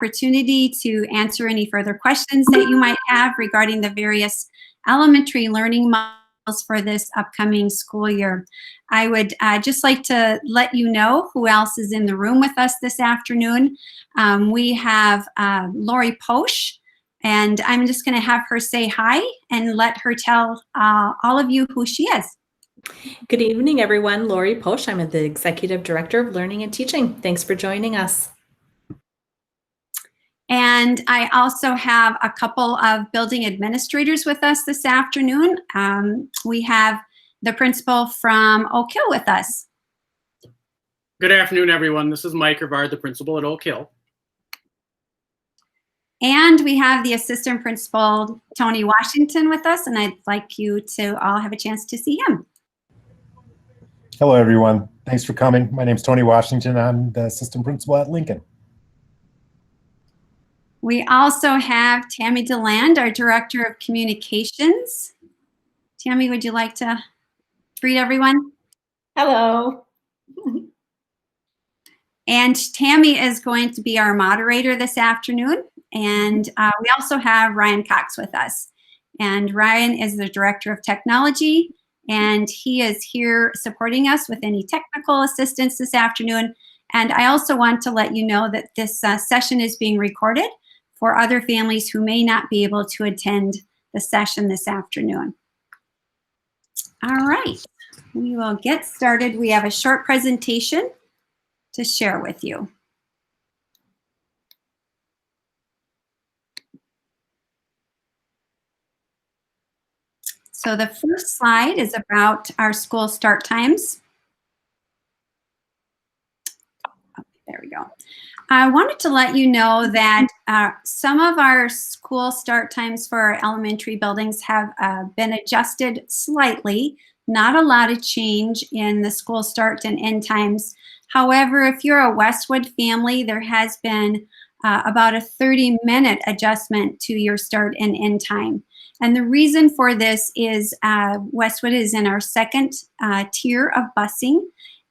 opportunity to answer any further questions that you might have regarding the various elementary learning models for this upcoming school year. I would just like to let you know who else is in the room with us this afternoon. We have Lori Posch, and I'm just going to have her say hi and let her tell all of you who she is. Good evening, everyone. Lori Posch. I'm the Executive Director of Learning and Teaching. Thanks for joining us. And I also have a couple of building administrators with us this afternoon. We have the principal from Oak Hill with us. Good afternoon, everyone. This is Mike Rivard, the principal at Oak Hill. And we have the assistant principal, Tony Washington, with us, and I'd like you to all have a chance to see him. Hello, everyone. Thanks for coming. My name is Tony Washington. I'm the assistant principal at Lincoln. We also have Tammy DeLand, our Director of Communications. Tammy, would you like to greet everyone? Hello. And Tammy is going to be our moderator this afternoon. And we also have Ryan Cox with us. And Ryan is the Director of Technology, and he is here supporting us with any technical assistance this afternoon. And I also want to let you know that this session is being recorded for other families who may not be able to attend the session this afternoon. All right, we will get started. We have a short presentation to share with you. So the first slide is about our school start times. There we go. I wanted to let you know that some of our school start times for our elementary buildings have been adjusted slightly. Not a lot of change in the school start and end times. However, if you're a Westwood family, there has been about a 30-minute adjustment to your start and end time. And the reason for this is Westwood is in our second tier of busing,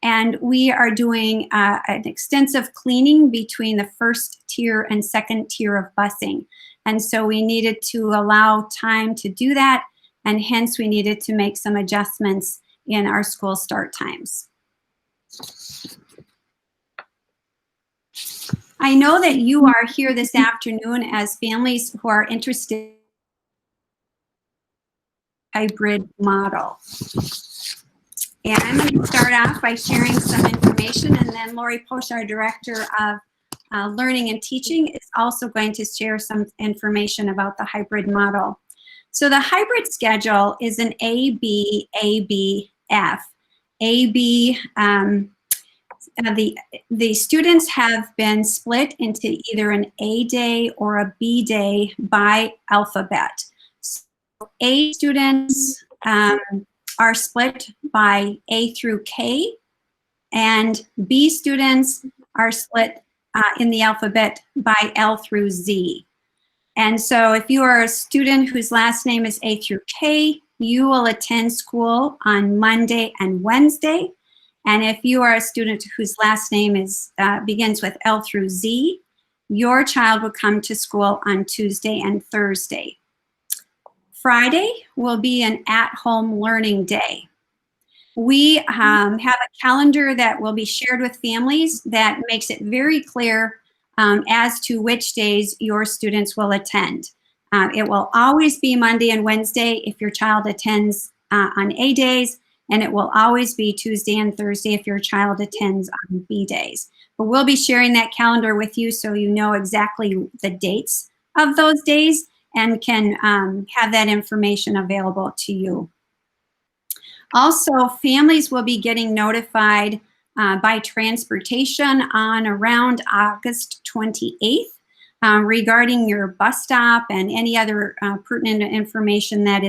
and we are doing an extensive cleaning between the first tier and second tier of busing. And so we needed to allow time to do that, and hence we needed to make some adjustments in our school start times. I know that you are here this afternoon as families who are interested in hybrid model. And I'm going to start off by sharing some information, and then Lori Posch, our Director of Learning and Teaching, is also going to share some information about the hybrid model. So the hybrid schedule is an A-B, A-B-F. A-B, the students have been split into either an A day or a B day by alphabet. So A students are split by A through K, and B students are split in the alphabet by L through Z. And so if you are a student whose last name is A through K, you will attend school on Monday and Wednesday. And if you are a student whose last name is begins with L through Z, your child will come to school on Tuesday and Thursday. Friday will be an at-home learning day. We have a calendar that will be shared with families that makes it very clear as to which days your students will attend. It will always be Monday and Wednesday if your child attends on A days, and it will always be Tuesday and Thursday if your child attends on B days. But we'll be sharing that calendar with you so you know exactly the dates of those days and can have that information available to you. Also, families will be getting notified by transportation on around August 28th regarding your bus stop and any other pertinent information that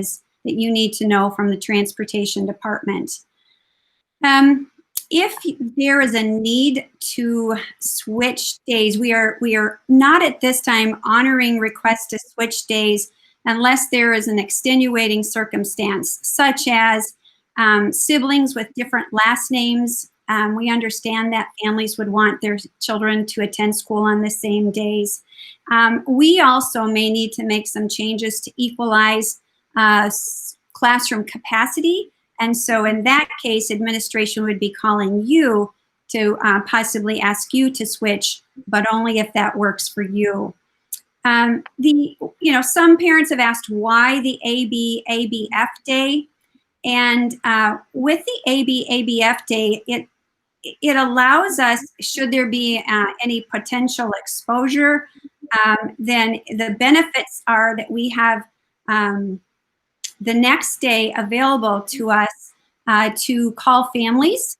you need to know from the transportation department. If there is a need to switch days, we are not at this time honoring requests to switch days unless there is an extenuating circumstance, such as siblings with different last names We understand that families would want their children to attend school on the same days. We also may need to make some changes to equalize classroom capacity. And so in that case, administration would be calling you to possibly ask you to switch, but only if that works for you. Some parents have asked why the AB-ABF day. And with the AB-ABF day, it allows us, should there be any potential exposure, then the benefits are that we have the next day available to us to call families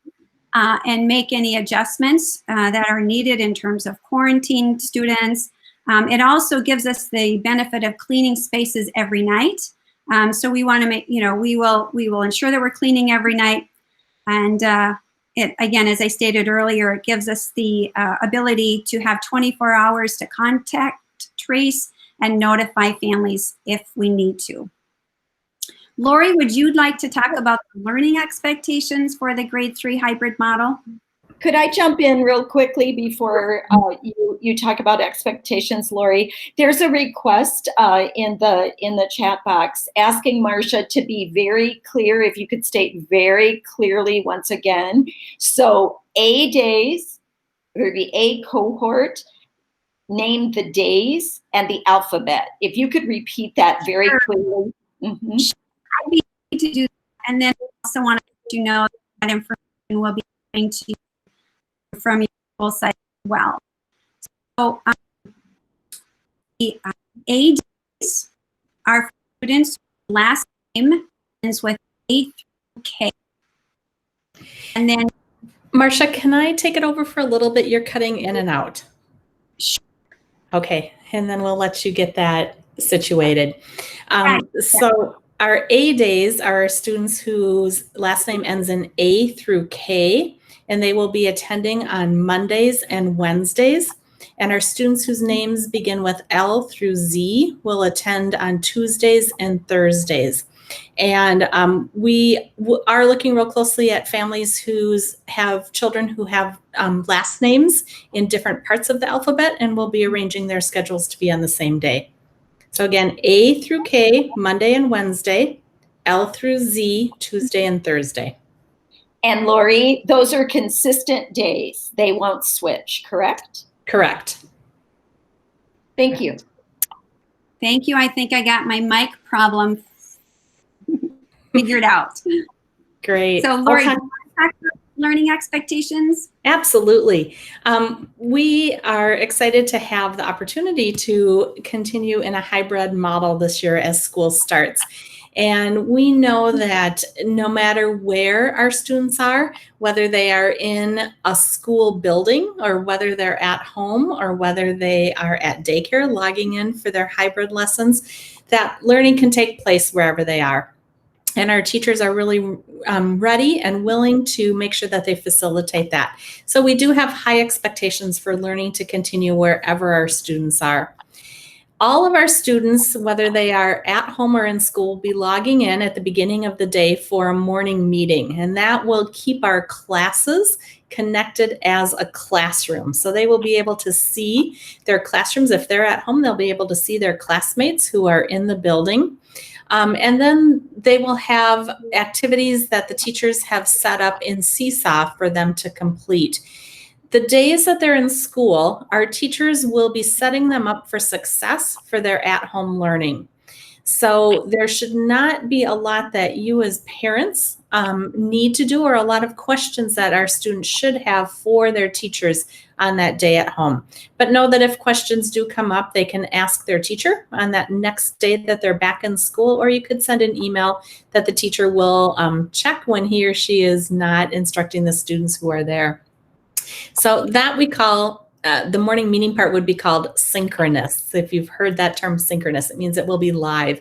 and make any adjustments that are needed in terms of quarantine students. It also gives us the benefit of cleaning spaces every night. So we want to make, we will ensure that we're cleaning every night. And it, again, as I stated earlier, it gives us the ability to have 24 hours to contact, trace, and notify families if we need to. Lori, would you like to talk about the learning expectations for the grade 3 hybrid model? Could I jump in real quickly before you talk about expectations, Lori? There's a request in the chat box asking Marcia to be very clear, if you could state very clearly once again. So A days, or the A cohort, name the days and the alphabet. If you could repeat that very clearly. Mm-hmm. I'd be happy to do that. And then I also want to let you know that information will be coming to you from your school site as well. So the A days are students' last name ends with A through K. And then Marcia, can I take it over for a little bit? You're cutting in and out. Sure. Okay, and then we'll let you get that situated. Right. So our A days are students whose last name ends in A through K, and they will be attending on Mondays and Wednesdays. And our students whose names begin with L through Z will attend on Tuesdays and Thursdays. And we are looking real closely at families who have children who have last names in different parts of the alphabet, and we'll be arranging their schedules to be on the same day. So again, A through K, Monday and Wednesday, L through Z, Tuesday and Thursday. And Lori, those are consistent days. They won't switch, correct? Correct. Thank you. thank you. I think I got my mic problem figured out. Great. So Lori, Okay. do you want to talk about learning expectations? Absolutely. We are excited to have the opportunity to continue in a hybrid model this year as school starts. And we know that no matter where our students are, whether they are in a school building or whether they're at home or whether they are at daycare logging in for their hybrid lessons, that learning can take place wherever they are. And our teachers are really ready and willing to make sure that they facilitate that. So we do have high expectations for learning to continue wherever our students are. All of our students, whether they are at home or in school, will be logging in at the beginning of the day for a morning meeting. And that will keep our classes connected as a classroom. So they will be able to see their classrooms. If they're at home, they'll be able to see their classmates who are in the building. And then they will have activities that the teachers have set up in Seesaw for them to complete. The days that they're in school, our teachers will be setting them up for success for their at-home learning. So there should not be a lot that you as parents need to do, or a lot of questions that our students should have for their teachers on that day at home. But know that if questions do come up, they can ask their teacher on that next day that they're back in school, or you could send an email that the teacher will check when he or she is not instructing the students who are there. So that we call, the morning meeting part would be called synchronous. If you've heard that term synchronous, it means it will be live.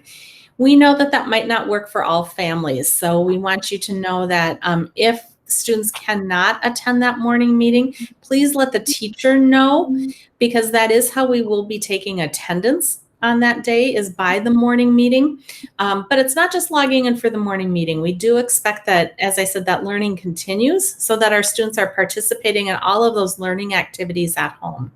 We know that that might not work for all families. So we want you to know that if students cannot attend that morning meeting, please let the teacher know, because that is how we will be taking attendance on that day is by the morning meeting. But it's not just logging in for the morning meeting. We do expect that, as I said, that learning continues so that our students are participating in all of those learning activities at home.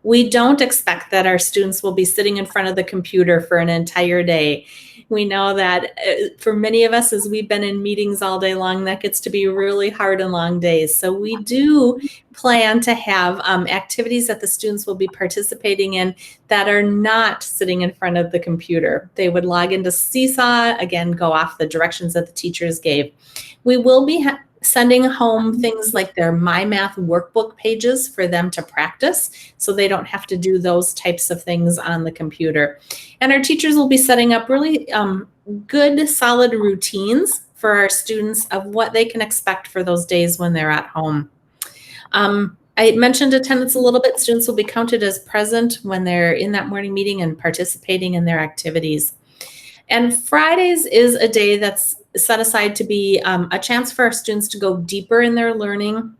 We don't expect that our students will be sitting in front of the computer for an entire day. We know that for many of us, as we've been in meetings all day long, that gets to be really hard and long days. So we do plan to have activities that the students will be participating in that are not sitting in front of the computer. They would log into Seesaw, again, go off the directions that the teachers gave. We will be sending home things like their My Math workbook pages for them to practice, so they don't have to do those types of things on the computer. And our teachers will be setting up really good, solid routines for our students of what they can expect for those days when they're at home. I mentioned attendance a little bit. Students will be counted as present when they're in that morning meeting and participating in their activities. And Fridays is a day that's set aside to be a chance for our students to go deeper in their learning.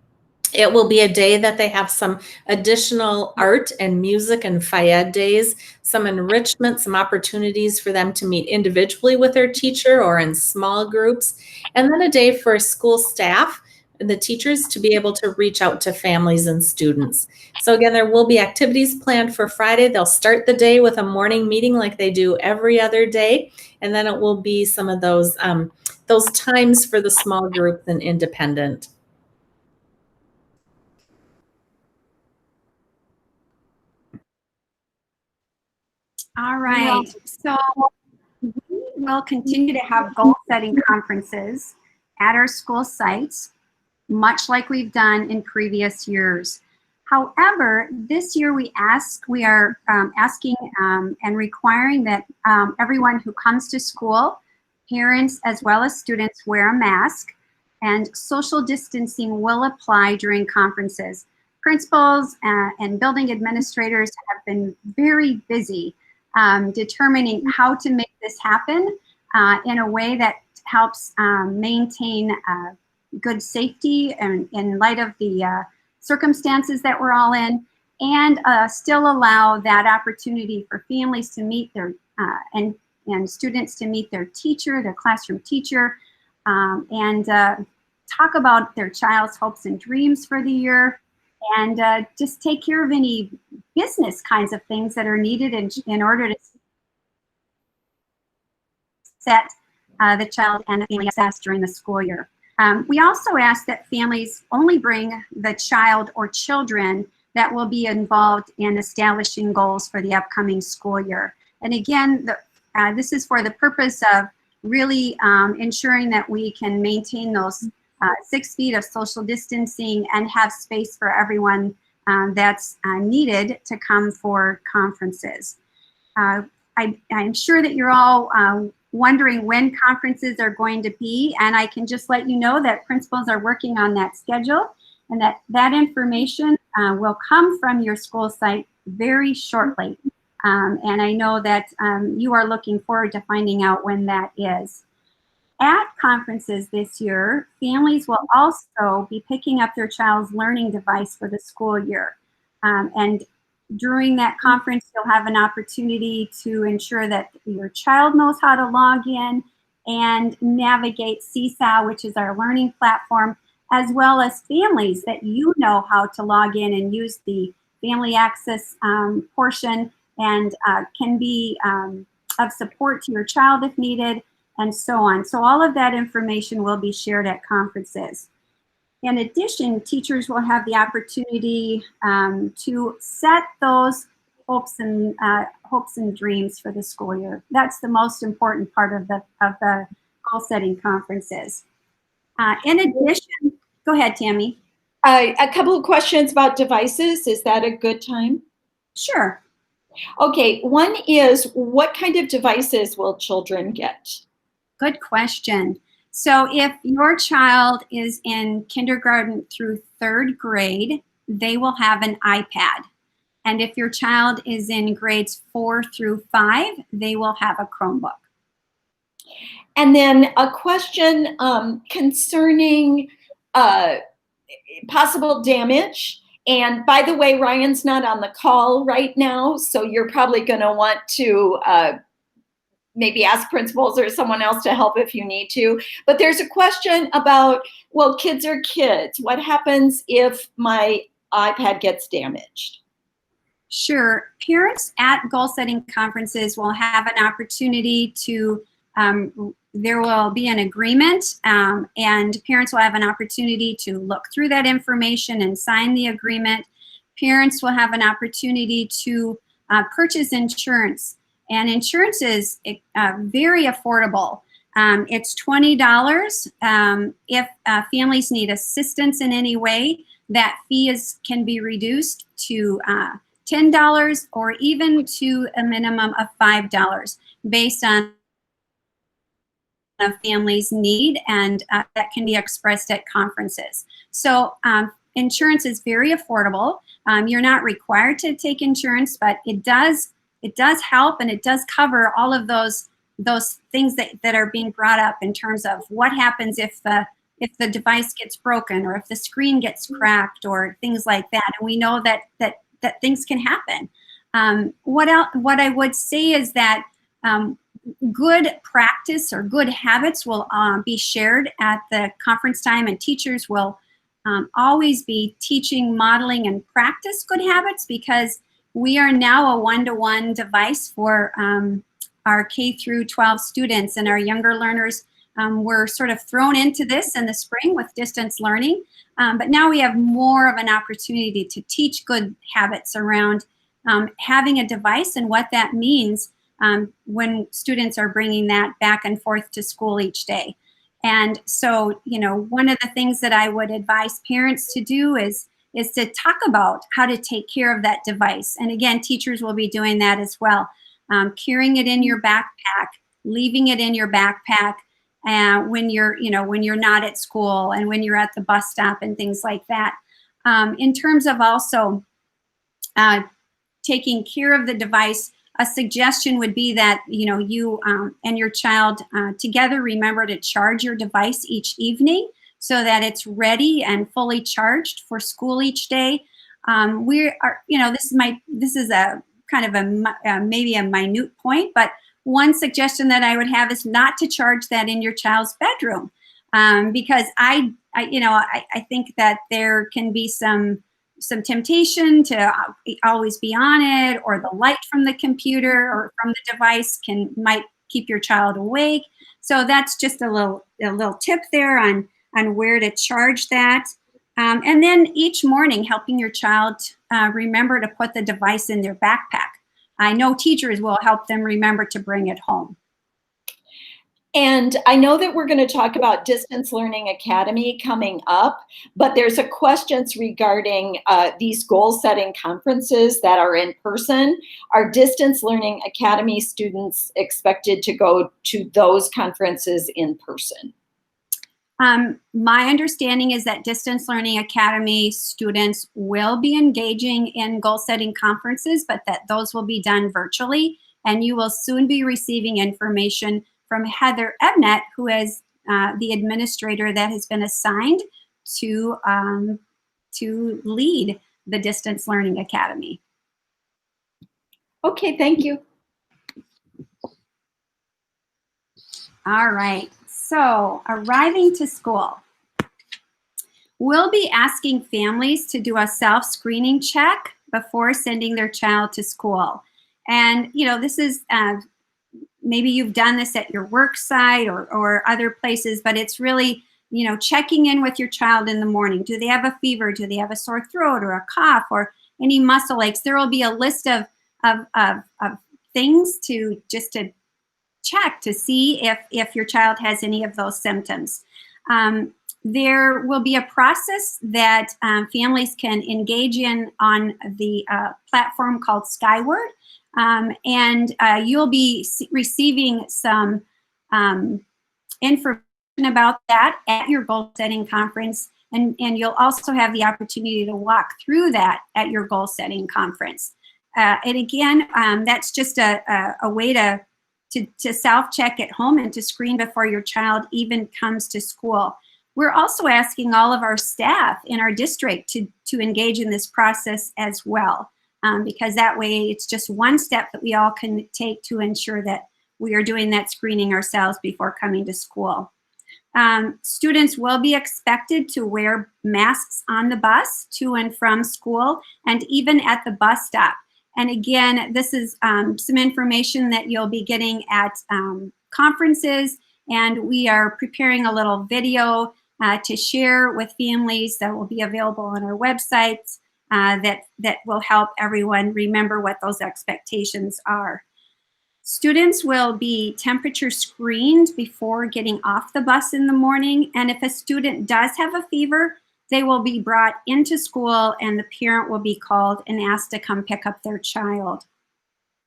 It will be a day that they have some additional art and music and FIED days, some enrichment, some opportunities for them to meet individually with their teacher or in small groups, and then a day for school staff and the teachers to be able to reach out to families and students. So again, there will be activities planned for Friday. They'll start the day with a morning meeting like they do every other day, and then it will be some of those times for the small group and independent. All right. So we will continue to have goal-setting conferences at our school sites, much like we've done in previous years. However, this year we are asking and requiring that everyone who comes to school, parents as well as students, wear a mask, and social distancing will apply during conferences. Principals and building administrators have been very busy determining how to make this happen in a way that helps maintain good safety and in light of the circumstances that we're all in, and still allow that opportunity for families to meet their and students to meet their teacher, their classroom teacher, and talk about their child's hopes and dreams for the year, and just take care of any business kinds of things that are needed in order to set the child and the family success during the school year. We also ask that families only bring the child or children that will be involved in establishing goals for the upcoming school year. And again, this is for the purpose of really ensuring that we can maintain those 6 feet of social distancing and have space for everyone that's needed to come for conferences. I'm sure that you're all wondering when conferences are going to be, and I can just let you know that principals are working on that schedule, and that information will come from your school site very shortly. And I know that you are looking forward to finding out when that is. At conferences this year, families will also be picking up their child's learning device for the school year. And during that conference, you'll have an opportunity to ensure that your child knows how to log in and navigate Seesaw, which is our learning platform, as well as families that you know how to log in and use the family access portion and can be of support to your child if needed, and so on. So all of that information will be shared at conferences. In addition, teachers will have the opportunity to set those hopes and dreams for the school year. That's the most important part of the goal-setting conferences. In addition, go ahead, Tammy. A couple of questions about devices. Is that a good time? Sure. Okay, one is, what kind of devices will children get? Good question. So if your child is in kindergarten through 3rd grade, they will have an iPad. And if your child is in grades 4 through 5, they will have a Chromebook. And then a question concerning possible damage And by the way, Ryan's not on the call right now, so you're probably going to want to maybe ask principals or someone else to help if you need to. But there's a question about, well, kids are kids. What happens if my iPad gets damaged? Sure. Parents at goal setting conferences will have an opportunity to, there will be an agreement, and parents will have an opportunity to look through that information and sign the agreement. Parents will have an opportunity to purchase insurance. And insurance is very affordable. It's $20. If families need assistance in any way, that fee can be reduced to $10 or even to a minimum of $5 based on a family's need, and that can be expressed at conferences. So insurance is very affordable. You're not required to take insurance, but it does help, and it does cover all of those things that are being brought up in terms of what happens if the device gets broken or if the screen gets cracked or things like that. And we know that things can happen. What I would say is that good practice or good habits will be shared at the conference time, and teachers will always be teaching, modeling, and practice good habits, because we are now a one-to-one device for our K through 12 students, and our younger learners were sort of thrown into this in the spring with distance learning. But now we have more of an opportunity to teach good habits around having a device and what that means when students are bringing that back and forth to school each day. And so, one of the things that I would advise parents to do is to talk about how to take care of that device. And again, teachers will be doing that as well. Carrying it in your backpack, leaving it in your backpack when you're not at school and when you're at the bus stop and things like that. In terms of also taking care of the device, a suggestion would be that you and your child together remember to charge your device each evening so that it's ready and fully charged for school each day. This is a kind of maybe a minute point, but one suggestion that I would have is not to charge that in your child's bedroom, because I think that there can be some temptation to always be on it, or the light from the computer or from the device might keep your child awake. So that's just a little tip there on where to charge that. And then each morning, helping your child remember to put the device in their backpack. I know teachers will help them remember to bring it home. And I know that we're going to talk about Distance Learning Academy coming up, but there's a questions regarding these goal-setting conferences that are in person. Are Distance Learning Academy students expected to go to those conferences in person? My understanding is that Distance Learning Academy students will be engaging in goal-setting conferences, but that those will be done virtually, and you will soon be receiving information from Heather Ebnett, who is the administrator that has been assigned to lead the Distance Learning Academy. Okay, thank you. All right, so arriving to school. We'll be asking families to do a self-screening check before sending their child to school. And, this is, maybe you've done this at your work site or other places, but it's really, checking in with your child in the morning. Do they have a fever? Do they have a sore throat or a cough or any muscle aches? There will be a list of things to check to see if your child has any of those symptoms. There will be a process that families can engage in on the platform called Skyward. And you'll be receiving some information about that at your goal setting conference, and you'll also have the opportunity to walk through that at your goal setting conference. And again, that's just a way to self-check at home and to screen before your child even comes to school. We're also asking all of our staff in our district to engage in this process as well, because that way it's just one step that we all can take to ensure that we are doing that screening ourselves before coming to school. Students will be expected to wear masks on the bus to and from school and even at the bus stop. And again, this is some information that you'll be getting at conferences, and we are preparing a little video to share with families that will be available on our websites that will help everyone remember what those expectations are. Students will be temperature screened before getting off the bus in the morning, and if a student does have a fever, they will be brought into school and the parent will be called and asked to come pick up their child.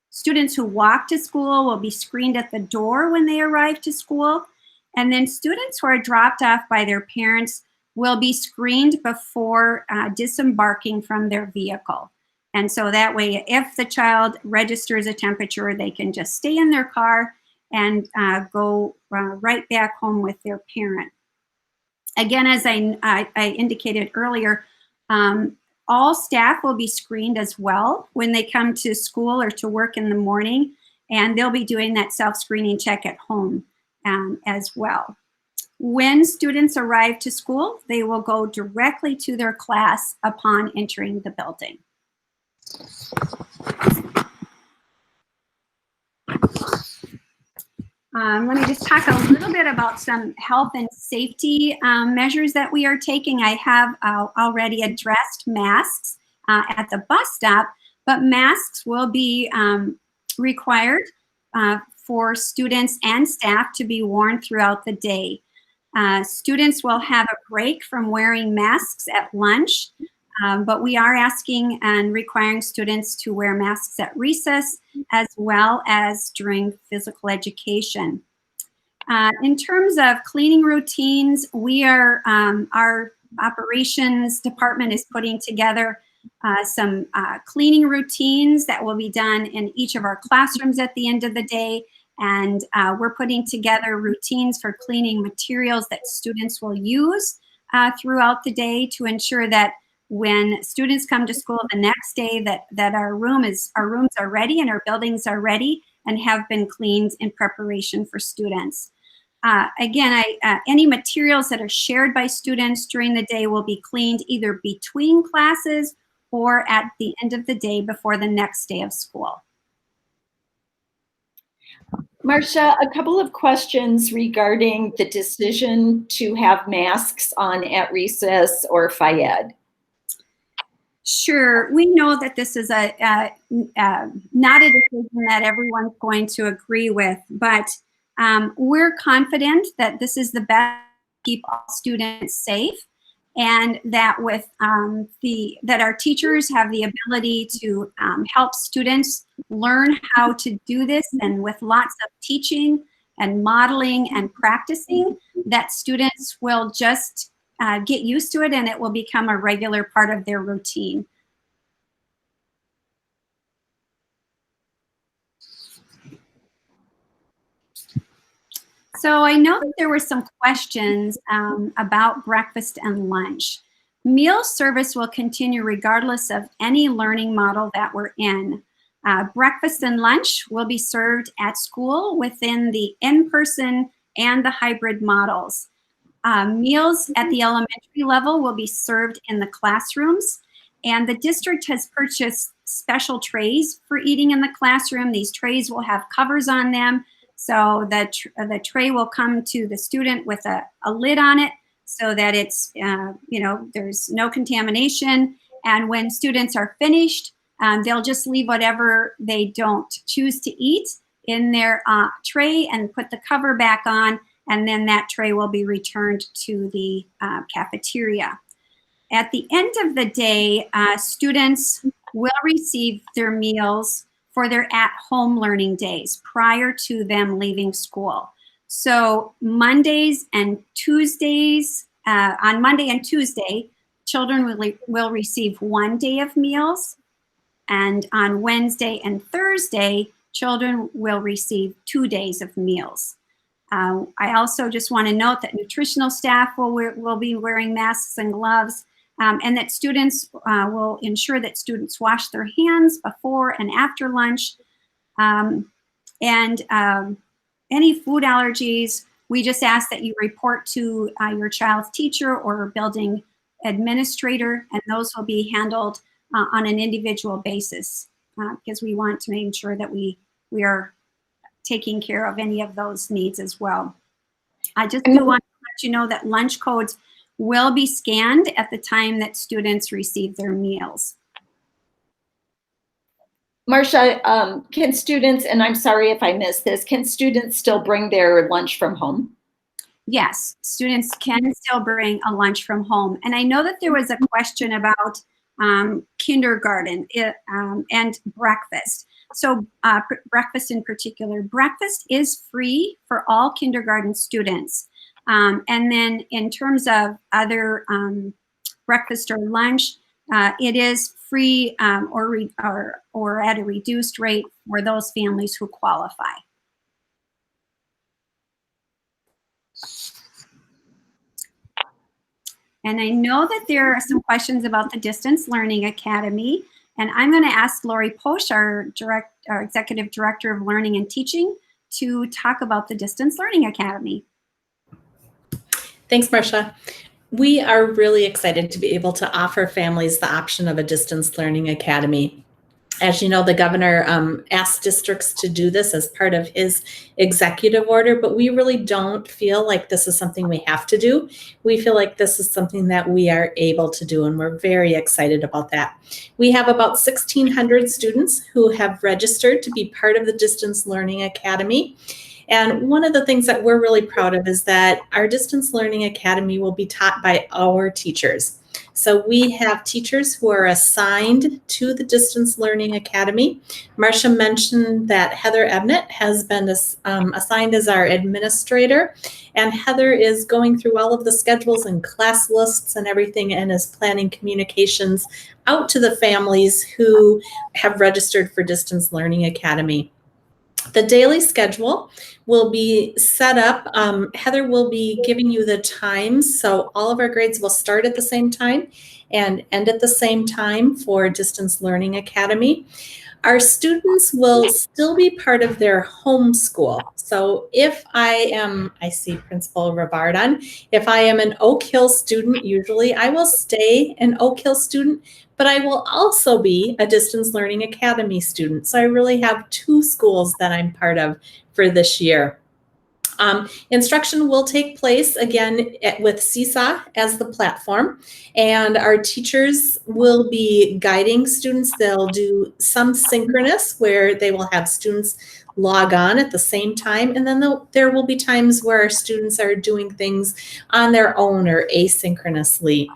Students who walk to school will be screened at the door when they arrive to school, and then students who are dropped off by their parents will be screened before disembarking from their vehicle. And so that way, if the child registers a temperature, they can just stay in their car and go right back home with their parent. Again, as I indicated earlier, all staff will be screened as well when they come to school or to work in the morning, and they'll be doing that self-screening check at home as well. When students arrive to school, they will go directly to their class upon entering the building. Let me just talk a little bit about some health and safety measures that we are taking. I have already addressed masks at the bus stop, but masks will be required for students and staff to be worn throughout the day. Students will have a break from wearing masks at lunch, but we are asking and requiring students to wear masks at recess as well as during physical education. In terms of cleaning routines, we are, our operations department is putting together some cleaning routines that will be done in each of our classrooms at the end of the day. And we're putting together routines for cleaning materials that students will use throughout the day to ensure that when students come to school the next day that our rooms are ready and our buildings are ready and have been cleaned in preparation for students. Again, any materials that are shared by students during the day will be cleaned either between classes or at the end of the day before the next day of school. Marcia, a couple of questions regarding the decision to have masks on at recess or Phi-Ed. Sure, we know that this is not a decision that everyone's going to agree with, but we're confident that this is the best to keep all students safe, and that with that our teachers have the ability to help students learn how to do this, and with lots of teaching and modeling and practicing, that students will just get used to it and it will become a regular part of their routine. So I know that there were some questions about breakfast and lunch. Meal service will continue regardless of any learning model that we're in. Breakfast and lunch will be served at school within the in-person and the hybrid models. Meals at the elementary level will be served in the classrooms, and the district has purchased special trays for eating in the classroom. These trays will have covers on them, so the tray will come to the student with a lid on it so that it's, there's no contamination. And when students are finished, they'll just leave whatever they don't choose to eat in their tray and put the cover back on, and then that tray will be returned to the cafeteria. At the end of the day, students will receive their meals for their at-home learning days prior to them leaving school. So Mondays and Tuesdays, on Monday and Tuesday, children will receive 1 day of meals, and on Wednesday and Thursday, children will receive 2 days of meals. I also just want to note that nutritional staff will be wearing masks and gloves, and that students will ensure that students wash their hands before and after lunch. Any food allergies, we just ask that you report to your child's teacher or building administrator, and those will be handled on an individual basis because we want to make sure that we are taking care of any of those needs as well. I just do want to let you know that lunch codes will be scanned at the time that students receive their meals. Marcia, can students, and I'm sorry if I missed this, can students still bring their lunch from home? Yes, students can still bring a lunch from home. And I know that there was a question about kindergarten and breakfast. So breakfast in particular, breakfast is free for all kindergarten students. And then in terms of other breakfast or lunch, it is free or at a reduced rate for those families who qualify. And I know that there are some questions about the Distance Learning Academy, and I'm going to ask Lori Posch, our Executive Director of Learning and Teaching, to talk about the Distance Learning Academy. Thanks, Marcia. We are really excited to be able to offer families the option of a Distance Learning Academy. As you know, the governor asked districts to do this as part of his executive order, but we really don't feel like this is something we have to do. We feel like this is something that we are able to do, and we're very excited about that. We have about 1,600 students who have registered to be part of the Distance Learning Academy. And one of the things that we're really proud of is that our Distance Learning Academy will be taught by our teachers. So we have teachers who are assigned to the Distance Learning Academy. Marcia mentioned that Heather Ebnett has been assigned as our administrator, and Heather is going through all of the schedules and class lists and everything and is planning communications out to the families who have registered for Distance Learning Academy. The daily schedule will be set up. Heather will be giving you the times. So all of our grades will start at the same time and end at the same time for Distance Learning Academy. Our students will still be part of their home school. So if I see Principal Rivard on, if I am an Oak Hill student, usually I will stay an Oak Hill student, but I will also be a Distance Learning Academy student. So I really have two schools that I'm part of for this year. Instruction will take place again with Seesaw as the platform, and our teachers will be guiding students. They'll do some synchronous where they will have students log on at the same time, and then there will be times where our students are doing things on their own or asynchronously.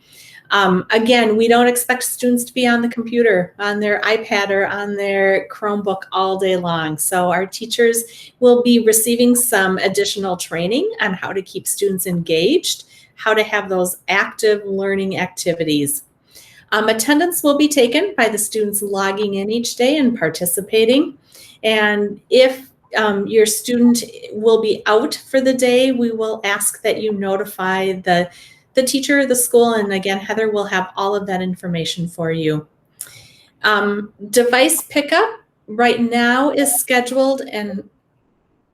Again, we don't expect students to be on the computer, on their iPad, or on their Chromebook all day long. So our teachers will be receiving some additional training on how to keep students engaged, how to have those active learning activities. Attendance will be taken by the students logging in each day and participating. And if your student will be out for the day, we will ask that you notify the teacher of the school, and again, Heather will have all of that information for you. Device pickup right now is scheduled, and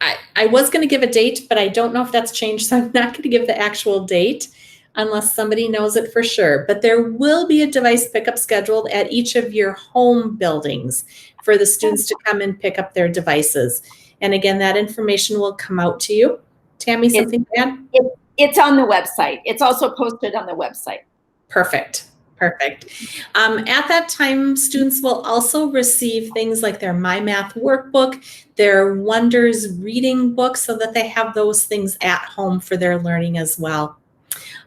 I was going to give a date, but I don't know if that's changed, so I'm not going to give the actual date unless somebody knows it for sure. But there will be a device pickup scheduled at each of your home buildings for the students to come and pick up their devices. And again, that information will come out to you. Tammy, something to add? It's on the website. It's also posted on the website. Perfect. Perfect. At that time, students will also receive things like their My Math workbook, their Wonders reading book, so that they have those things at home for their learning as well.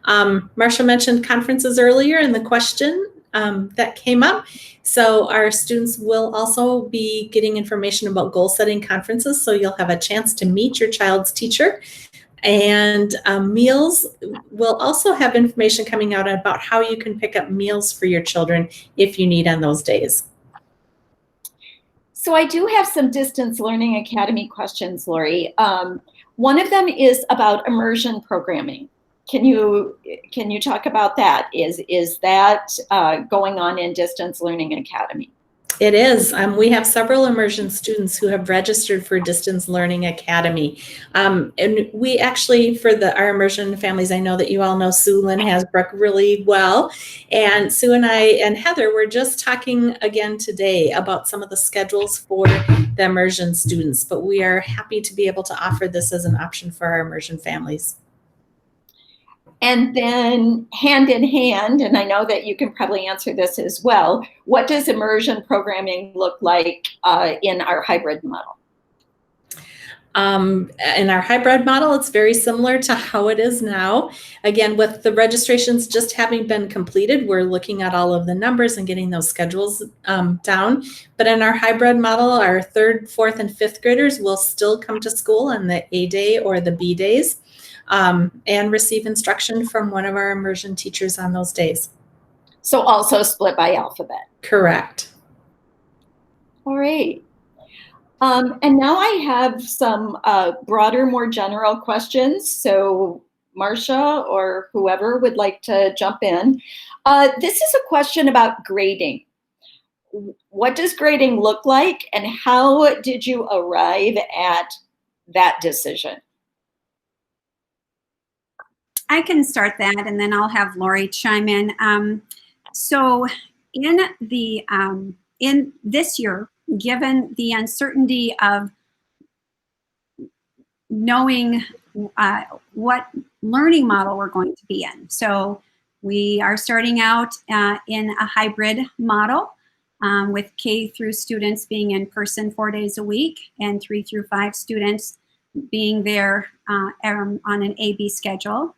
Marcia mentioned conferences earlier in the question that came up. So our students will also be getting information about goal setting conferences, so you'll have a chance to meet your child's teacher. And meals will also have information coming out about how you can pick up meals for your children if you need on those days. So I do have some Distance Learning Academy questions, Lori. One of them is about immersion programming. Can you talk about that? Is that going on in Distance Learning Academy? It is. We have several immersion students who have registered for Distance Learning Academy. And we actually, for our immersion families, I know that you all know Sue Lynn Hasbrook really well. And Sue and I and Heather were just talking again today about some of the schedules for the immersion students, but we are happy to be able to offer this as an option for our immersion families. And then hand in hand, and I know that you can probably answer this as well, what does immersion programming look like in our hybrid model? In our hybrid model, it's very similar to how it is now. Again, with the registrations just having been completed, we're looking at all of the numbers and getting those schedules down. But in our hybrid model, our 3rd, 4th, and 5th graders will still come to school on the A day or the B days. And receive instruction from one of our immersion teachers on those days. So also split by alphabet. Correct. All right. And now I have some broader, more general questions. So Marcia or whoever would like to jump in. This is a question about grading. What does grading look like, and how did you arrive at that decision? I can start that, and then I'll have Lori chime in. So in this year, given the uncertainty of knowing what learning model we're going to be in, so we are starting out in a hybrid model with K through students being in person 4 days a week, and 3 through 5 students being there on an A/B schedule.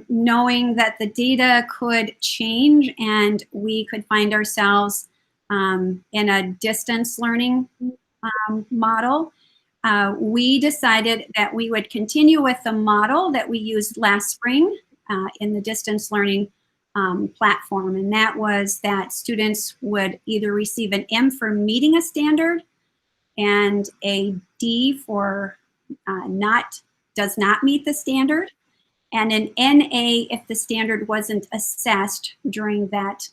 Knowing that the data could change and we could find ourselves in a distance learning model, we decided that we would continue with the model that we used last spring in the distance learning platform. And that was that students would either receive an M for meeting a standard and a D for does not meet the standard, and an NA if the standard wasn't assessed during that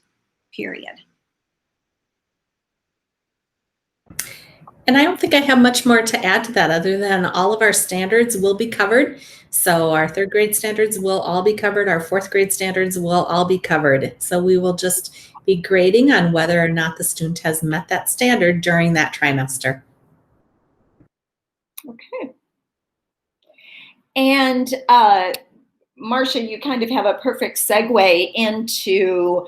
period. And I don't think I have much more to add to that other than all of our standards will be covered. So our 3rd grade standards will all be covered. Our 4th grade standards will all be covered. So we will just be grading on whether or not the student has met that standard during that trimester. Okay. And Marcia, you kind of have a perfect segue into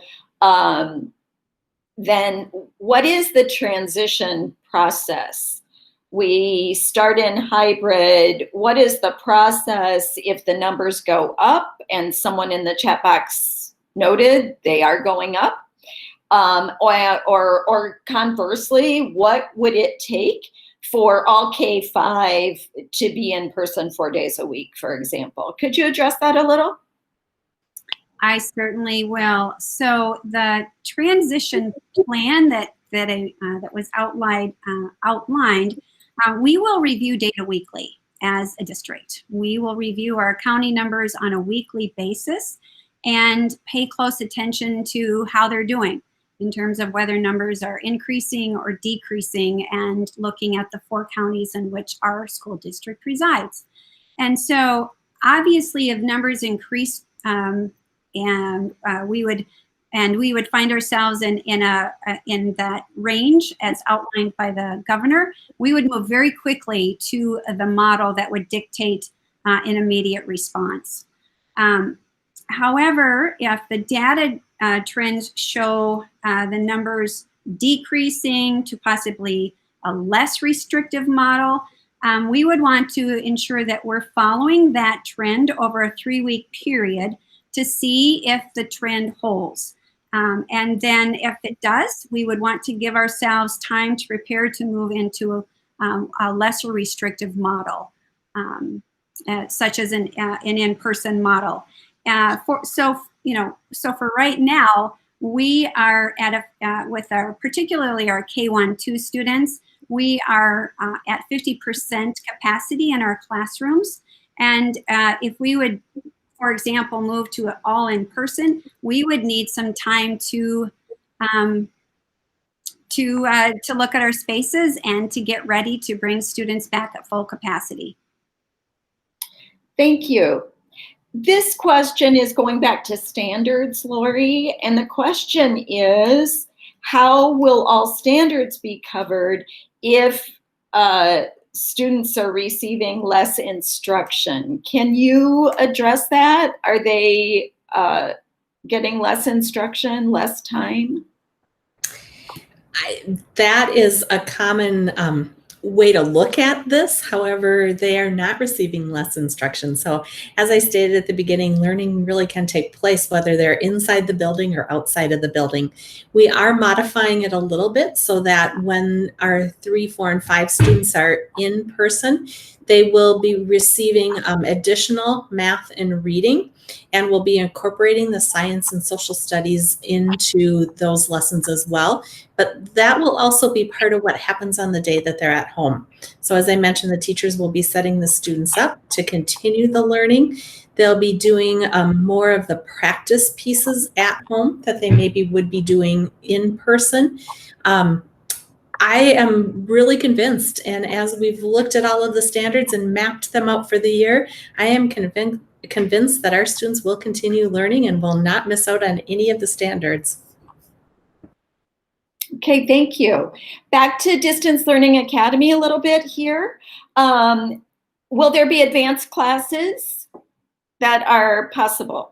then what is the transition process? We start in hybrid. What is the process if the numbers go up? And someone in the chat box noted they are going up. Or conversely, what would it take for all K-5 to be in person 4 days a week, for example? Could you address that a little? I certainly will. So the transition plan that was outlined, we will review data weekly as a district. We will review our county numbers on a weekly basis and pay close attention to how they're doing in terms of whether numbers are increasing or decreasing, and looking at the 4 counties in which our school district resides. And so obviously if numbers increase, we would find ourselves in that range as outlined by the governor, we would move very quickly to the model that would dictate an immediate response. However, if the data trends show the numbers decreasing to possibly a less restrictive model, we would want to ensure that we're following that trend over a 3-week period to see if the trend holds. And then if it does, we would want to give ourselves time to prepare to move into a lesser restrictive model, such as an in-person model. So for right now, we are particularly our K-1-2 students, we are at 50% capacity in our classrooms. And if we would, for example, move to all in person, we would need some time to look at our spaces and to get ready to bring students back at full capacity. Thank you. This question is going back to standards, Lori, and the question is, how will all standards be covered if students are receiving less instruction? Can you address that? Are they getting less instruction, less time? That is a common way to look at this. However, they are not receiving less instruction. So as I stated at the beginning, learning really can take place whether they're inside the building or outside of the building. We are modifying it a little bit so that when our 3, 4, and 5 students are in person, they will be receiving additional math and reading, and we'll be incorporating the science and social studies into those lessons as well. But that will also be part of what happens on the day that they're at home. So as I mentioned, the teachers will be setting the students up to continue the learning. They'll be doing more of the practice pieces at home that they maybe would be doing in person. I am really convinced, and as we've looked at all of the standards and mapped them out for the year, I am convinced that our students will continue learning and will not miss out on any of the standards. Okay, thank you. Back to Distance Learning Academy a little bit here. Will there be advanced classes that are possible?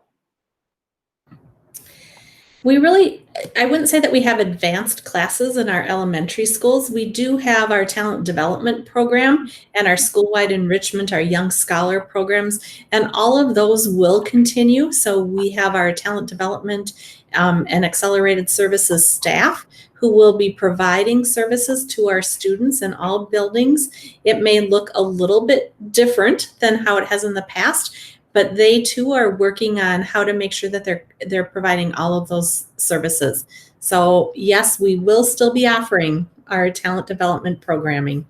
I wouldn't say that we have advanced classes in our elementary schools. We do have our talent development program and our school-wide enrichment, our young scholar programs, and all of those will continue. So we have our talent development and accelerated services staff who will be providing services to our students in all buildings. It may look a little bit different than how it has in the past, but they too are working on how to make sure that they're providing all of those services. So yes, we will still be offering our talent development programming.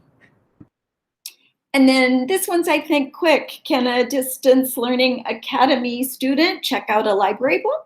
And then this one's, I think, quick. Can a Distance Learning Academy student check out a library book?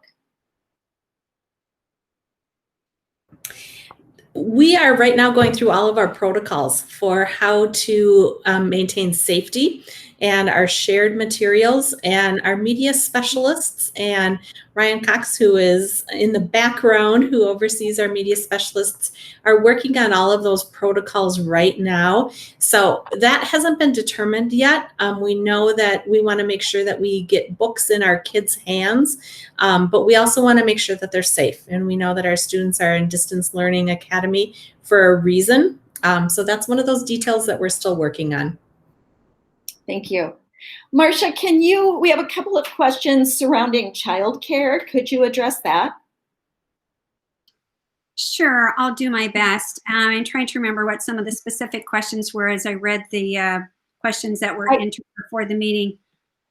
We are right now going through all of our protocols for how to maintain safety and our shared materials, and our media specialists and Ryan Cox, who is in the background, who oversees our media specialists, are working on all of those protocols right now. So that hasn't been determined yet. We know that we want to make sure that we get books in our kids' hands, but we also want to make sure that they're safe. And we know that our students are in Distance Learning Academy for a reason. So that's one of those details that we're still working on. Thank you. Marcia, we have a couple of questions surrounding childcare. Could you address that? Sure, I'll do my best. I'm trying to remember what some of the specific questions were as I read the questions that were entered before the meeting.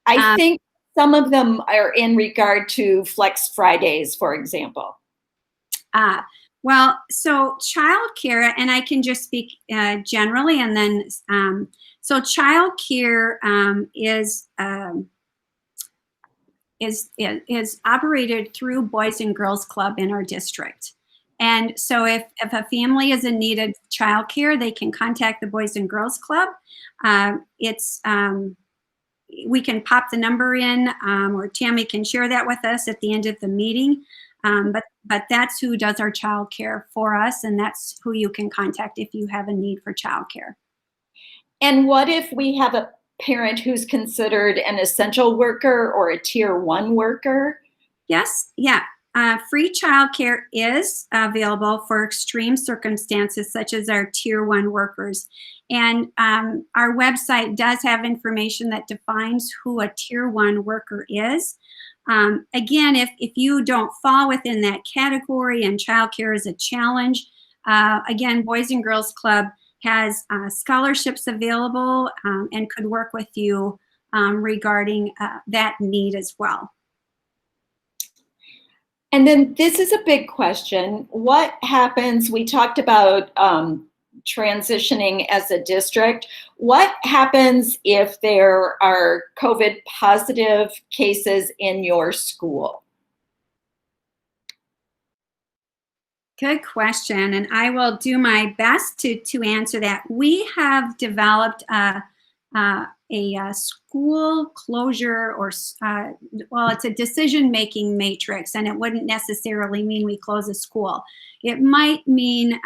I think some of them are in regard to Flex Fridays, for example. Well, so childcare, and I can just speak generally, and then so childcare is operated through Boys and Girls Club in our district. And so if a family is in need of childcare, they can contact the Boys and Girls Club. We can pop the number in, or Tammy can share that with us at the end of the meeting. But that's who does our childcare for us, and that's who you can contact if you have a need for childcare. And what if we have a parent who's considered an essential worker or a tier 1 worker? Yes, yeah. Free childcare is available for extreme circumstances such as our tier 1 workers. And our website does have information that defines who a tier 1 worker is. Again, if you don't fall within that category and childcare is a challenge, again, Boys and Girls Club has scholarships available and could work with you regarding that need as well. And then this is a big question. What happens, we talked about transitioning as a district. What happens if there are COVID positive cases in your school? Good question, and I will do my best to answer that. We have developed a school closure, or well, it's a decision-making matrix, and it wouldn't necessarily mean we close a school. It might mean,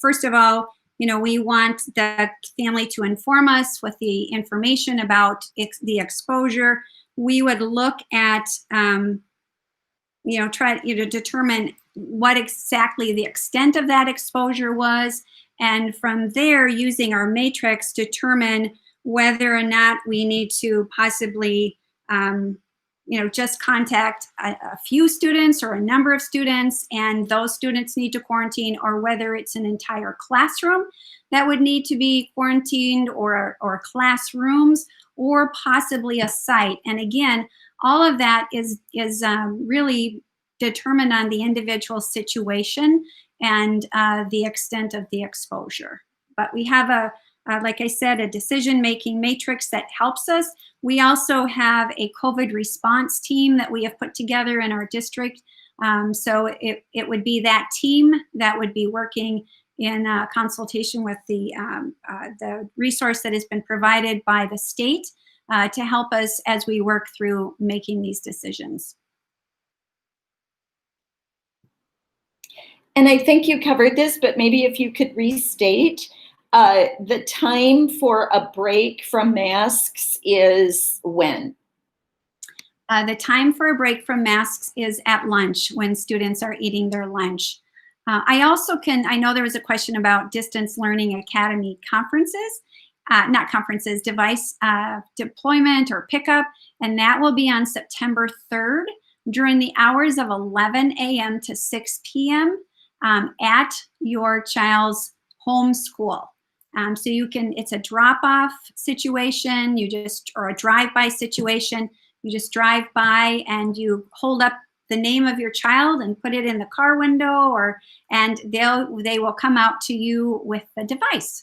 first of all, we want the family to inform us with the information about the exposure. We would look at, try to determine what exactly the extent of that exposure was, and from there, using our matrix, determine whether or not we need to possibly, just contact a few students or a number of students, and those students need to quarantine, or whether it's an entire classroom that would need to be quarantined, or classrooms, or possibly a site. And again, all of that is really determined on the individual situation and the extent of the exposure. But we have like I said, a decision-making matrix that helps us. We also have a COVID response team that we have put together in our district. So it would be that team that would be working in consultation with the resource that has been provided by the state to help us as we work through making these decisions. And I think you covered this, but maybe if you could restate, the time for a break from masks is when? The time for a break from masks is at lunch, when students are eating their lunch. I know there was a question about Distance Learning Academy conferences, not conferences, device deployment or pickup, and that will be on September 3rd during the hours of 11 a.m. to 6 p.m. At your child's home school. So it's a drop-off situation, or a drive-by situation. You just drive by and you hold up the name of your child and put it in the car window, and they will come out to you with the device.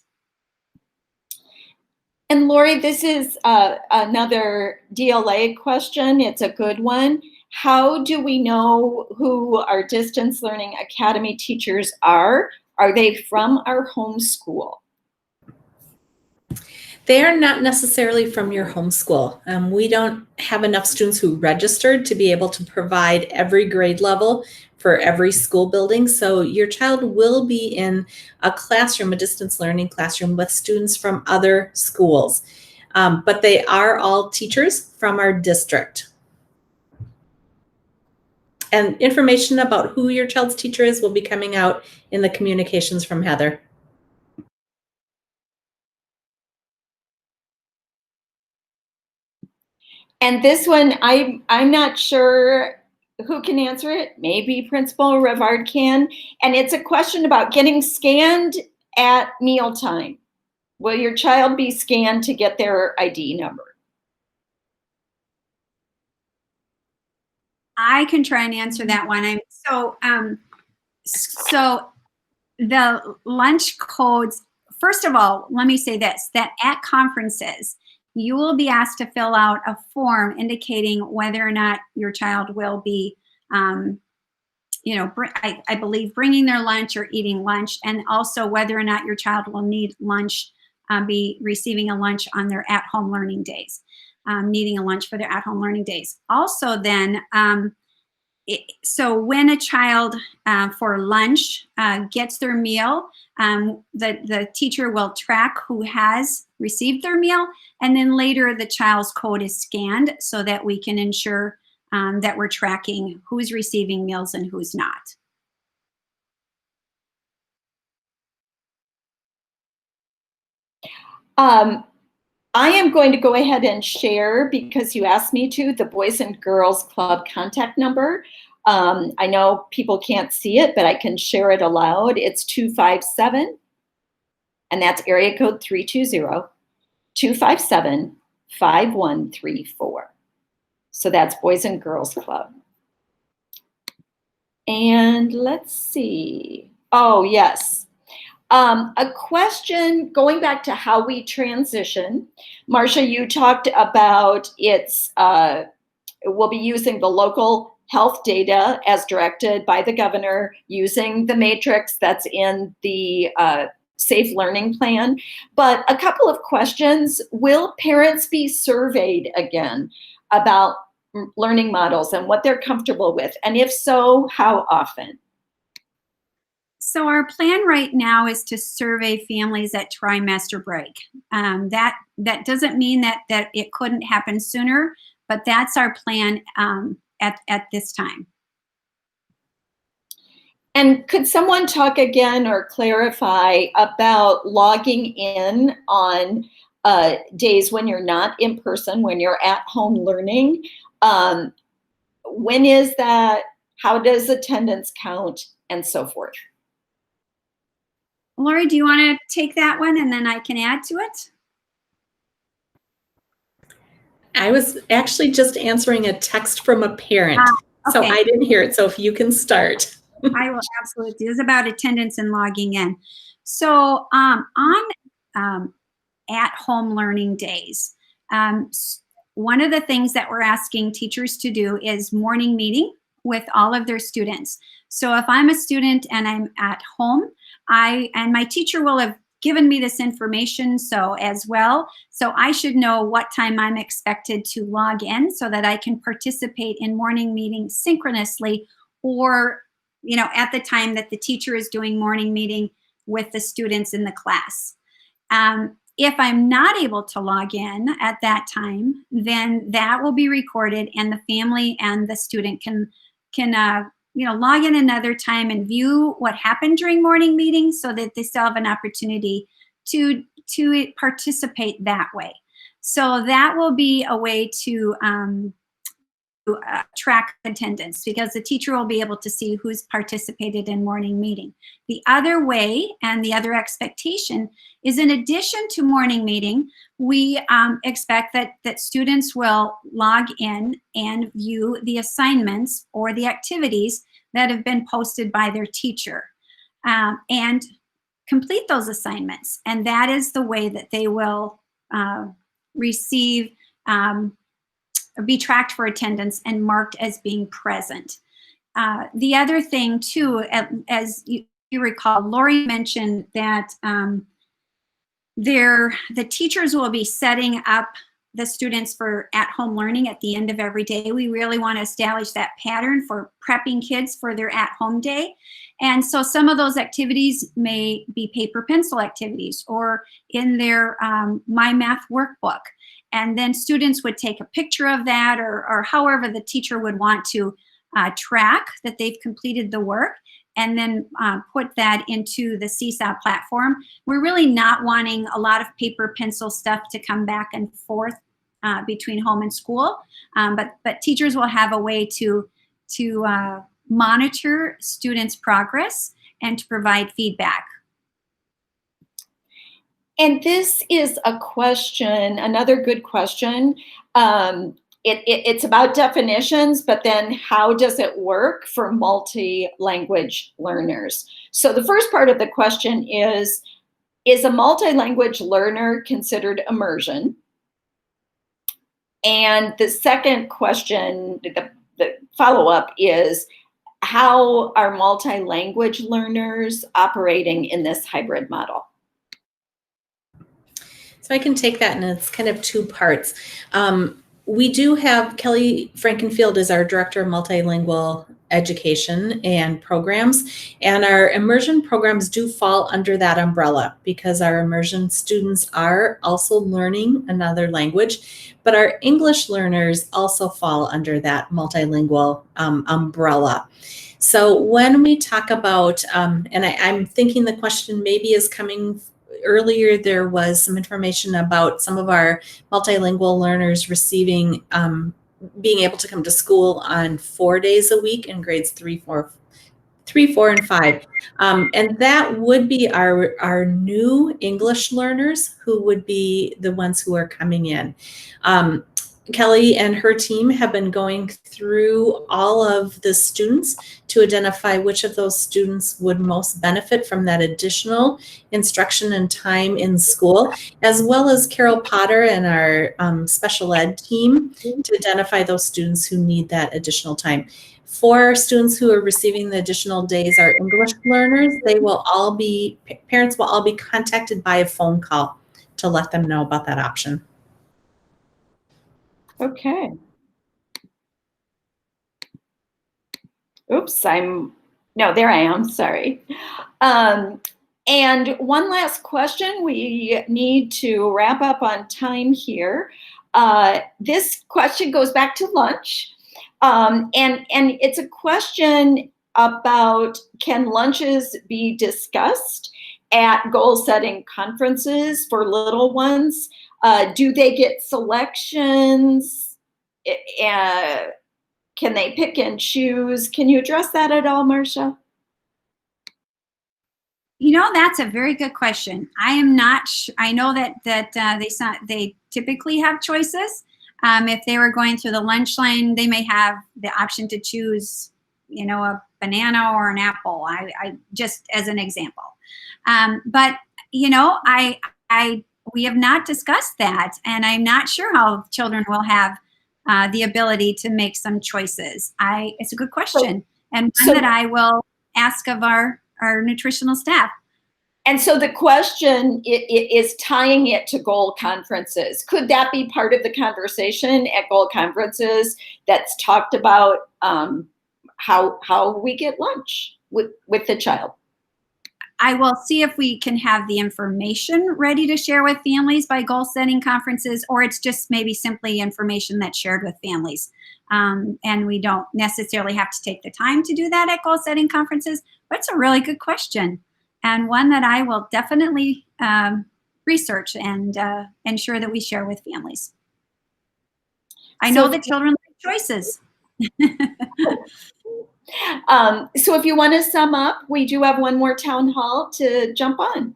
And Lori, this is another DLA question. It's a good one. How do we know who our Distance Learning Academy teachers are? Are they from our home school? They are not necessarily from your home school. We don't have enough students who registered to be able to provide every grade level for every school building. So your child will be in a classroom, a distance learning classroom, with students from other schools. But they are all teachers from our district. And information about who your child's teacher is will be coming out in the communications from Heather. And this one, I'm not sure who can answer it. Maybe Principal Rivard can. And it's a question about getting scanned at mealtime. Will your child be scanned to get their ID number? I can try and answer that one. So the lunch codes, first of all, let me say this, that at conferences, you will be asked to fill out a form indicating whether or not your child will be, I believe, bringing their lunch or eating lunch, and also whether or not your child will need lunch, be receiving a lunch on their at-home learning days, needing a lunch for their at-home learning days. Also then, so when a child for lunch gets their meal, the teacher will track who has received their meal, and then later the child's code is scanned so that we can ensure that we're tracking who's receiving meals and who's not. I am going to go ahead and share, because you asked me to, the Boys and Girls Club contact number. I know people can't see it, but I can share it aloud. It's 257, and that's area code 320-257-5134. So that's Boys and Girls Club. And let's see. Oh, yes. A question going back to how we transition. Marcia, you talked about we'll be using the local health data as directed by the governor, using the matrix that's in the Safe Learning Plan. But a couple of questions. Will parents be surveyed again about learning models and what they're comfortable with? And if so, how often? So our plan right now is to survey families at trimester break. That doesn't mean that it couldn't happen sooner, but that's our plan at this time. And could someone talk again or clarify about logging in on days when you're not in person, when you're at home learning? When is that? How does attendance count, and so forth? Lori, do you want to take that one and then I can add to it? I was actually just answering a text from a parent, so Okay. I didn't hear it. So if you can start. I will absolutely do. It's about attendance and logging in. So on at-home learning days, one of the things that we're asking teachers to do is morning meeting with all of their students. So if I'm a student and I'm at home, and my teacher will have given me this information as well. So I should know what time I'm expected to log in so that I can participate in morning meetings synchronously, or at the time that the teacher is doing morning meeting with the students in the class. If I'm not able to log in at that time, then that will be recorded, and the family and the student can log in another time and view what happened during morning meetings, so that they still have an opportunity to participate that way. So that will be a way to track attendance, because the teacher will be able to see who's participated in morning meeting. The other way, and the other expectation, is in addition to morning meeting, we expect that students will log in and view the assignments or the activities that have been posted by their teacher, and complete those assignments. And that is the way that they will receive be tracked for attendance and marked as being present. The other thing too, as you recall, Lori mentioned that the teachers will be setting up the students for at-home learning at the end of every day. We really want to establish that pattern for prepping kids for their at-home day. And so some of those activities may be paper pencil activities, or in their My Math workbook. And then students would take a picture of that, or however the teacher would want to track that they've completed the work, and then put that into the Seesaw platform. We're really not wanting a lot of paper pencil stuff to come back and forth between home and school, but teachers will have a way to monitor students' progress and to provide feedback. And this is a question, another good question. It's about definitions, but then how does it work for multi-language learners? So the first part of the question is a multi-language learner considered immersion? And the second question, the follow-up, is how are multi-language learners operating in this hybrid model? So I can take that, and it's kind of two parts. We do have Kelly Frankenfield is our Director of Multilingual Education and Programs, and our immersion programs do fall under that umbrella, because our immersion students are also learning another language, but our English learners also fall under that multilingual umbrella. So when we talk about, and I'm thinking the question maybe is coming earlier, there was some information about some of our multilingual learners receiving, being able to come to school on 4 days a week in grades 3, 4, and 5. And that would be our new English learners, who would be the ones who are coming in. Kelly and her team have been going through all of the students to identify which of those students would most benefit from that additional instruction and time in school, as well as Carol Potter and our special ed team to identify those students who need that additional time. For students who are receiving the additional days, our English learners, parents will all be contacted by a phone call to let them know about that option. Okay. Oops, no, there I am, sorry. And one last question, we need to wrap up on time here. This question goes back to lunch. And it's a question about, can lunches be discussed at goal setting conferences for little ones? Do they get selections? Can they pick and choose? Can you address that at all, Marcia? You know, that's a very good question. I am not I know that they typically have choices. If they were going through the lunch line, they may have the option to choose, you know, a banana or an apple. I just as an example. But you know, we have not discussed that, and I'm not sure how children will have the ability to make some choices. It's a good question, and one that I will ask of our nutritional staff. And so the question is tying it to goal conferences. Could that be part of the conversation at goal conferences that's talked about how we get lunch with the child? I will see if we can have the information ready to share with families by goal setting conferences, or it's just maybe simply information that's shared with families. And we don't necessarily have to take the time to do that at goal setting conferences, but it's a really good question, and one that I will definitely research and ensure that we share with families. I know that children like choices. So if you want to sum up, we do have one more town hall to jump on.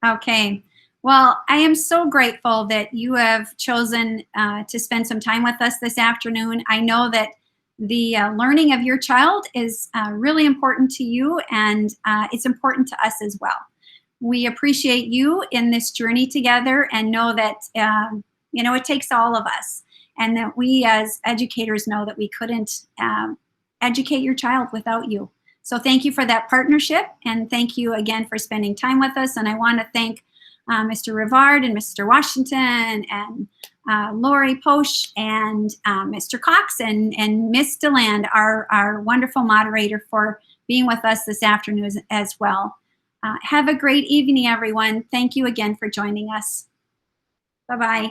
Okay. Well, I am so grateful that you have chosen to spend some time with us this afternoon. I know that the learning of your child is really important to you, and it's important to us as well. We appreciate you in this journey together, and know that you know, it takes all of us, and that we as educators know that we couldn't educate your child without you. So thank you for that partnership, and thank you again for spending time with us. And I want to thank Mr. Rivard and Mr. Washington and Lori Posch and Mr. Cox and Miss DeLand, our wonderful moderator, for being with us this afternoon as well. Have a great evening, everyone. Thank you again for joining us. Bye-bye.